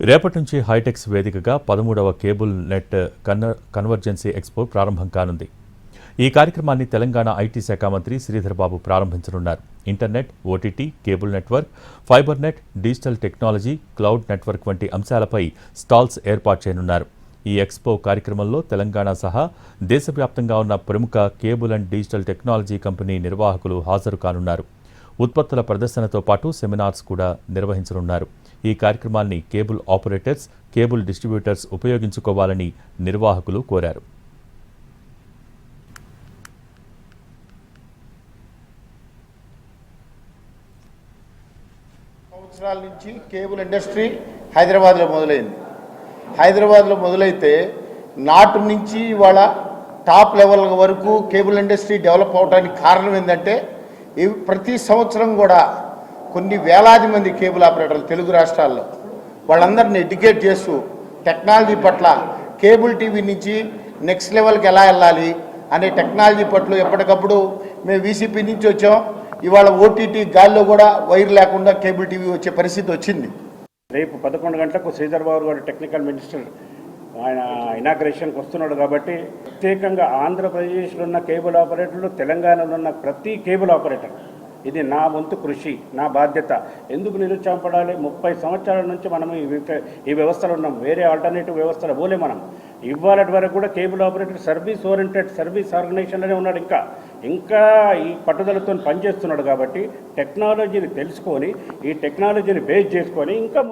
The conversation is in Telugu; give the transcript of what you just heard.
రేపటి నుంచి హైటెక్స్ వేదికగా 13వ కేబుల్ నెట్ కన్వర్జెన్సీ ఎక్స్పో ప్రారంభం కానుంది. ఈ కార్యక్రమాన్ని తెలంగాణ ఐటీ శాఖ మంత్రి శ్రీధర్ బాబు ప్రారంభించనున్నారు. Internet, OTT, cable network, fibre net, digital technology, cloud network వంటి అంశాలపై స్టాల్స్ ఏర్పాటు చేయనున్నారు. ఈ ఎక్స్పో కార్యక్రమంలో తెలంగాణ సహా దేశవ్యాప్తంగా ఉన్న ప్రముఖ cable and digital technology company నిర్వాహకులు హాజరు కానున్నారు. ఉత్పత్తుల ప్రదర్శనతో పాటు సెమినార్స్ కూడా నిర్వహించనున్నారు. ఈ కార్యక్రమాన్ని కేబుల్ ఆపరేటర్స్, కేబుల్ డిస్ట్రిబ్యూటర్స్ ఉపయోగించుకోవాలని నిర్వాహకులు కోరారు. సంవత్సరాల నుంచి కేబుల్ ఇండస్ట్రీ హైదరాబాద్లో మొదలైంది. హైదరాబాద్లో మొదలైతే నాటు నుంచి ఇవాళ టాప్ లెవెల్ వరకు కేబుల్ ఇండస్ట్రీ డెవలప్ అవడానికి కారణం ఏంటంటే ప్రతి సంవత్సరం కూడా కొన్ని వేలాది మంది కేబుల్ ఆపరేటర్లు తెలుగు రాష్ట్రాల్లో వాళ్ళందరినీ ఎడ్యుకేట్ చేస్తూ టెక్నాలజీ పట్ల కేబుల్ టీవీ నుంచి నెక్స్ట్ లెవెల్కి ఎలా వెళ్ళాలి అనే టెక్నాలజీ పట్ల ఎప్పటికప్పుడు మేము వీసీపీ నుంచి వచ్చాం. ఇవాళ ఓటీటీ గాల్లో కూడా వైర్ లేకుండా కేబుల్ టీవీ వచ్చే పరిస్థితి వచ్చింది. రేపు 11 గంటలకు శ్రీధర్ బాబు గారు టెక్నికల్ మినిస్టర్ ఆయన ఇనాగ్రేషన్కి వస్తున్నాడు కాబట్టి ప్రత్యేకంగా ఆంధ్రప్రదేశ్లో ఉన్న కేబుల్ ఆపరేటర్లు, తెలంగాణలో ఉన్న ప్రతి కేబుల్ ఆపరేటర్ ఇది నా వంతు కృషి, నా బాధ్యత. ఎందుకు నిరుత్సాహపడాలి? 30 సంవత్సరాల నుంచి మనం ఈ వ్యవస్థలో ఉన్నాం. వేరే ఆల్టర్నేటివ్ వ్యవస్థలో పోలే మనం. ఇవాళ వరకు కూడా cable operator service oriented service ఆర్గనైజేషన్లోనే ఉన్నాడు. ఇంకా ఈ పట్టుదలతో పనిచేస్తున్నాడు కాబట్టి టెక్నాలజీని తెలుసుకొని ఈ టెక్నాలజీని బేస్ చేసుకొని ఇంకా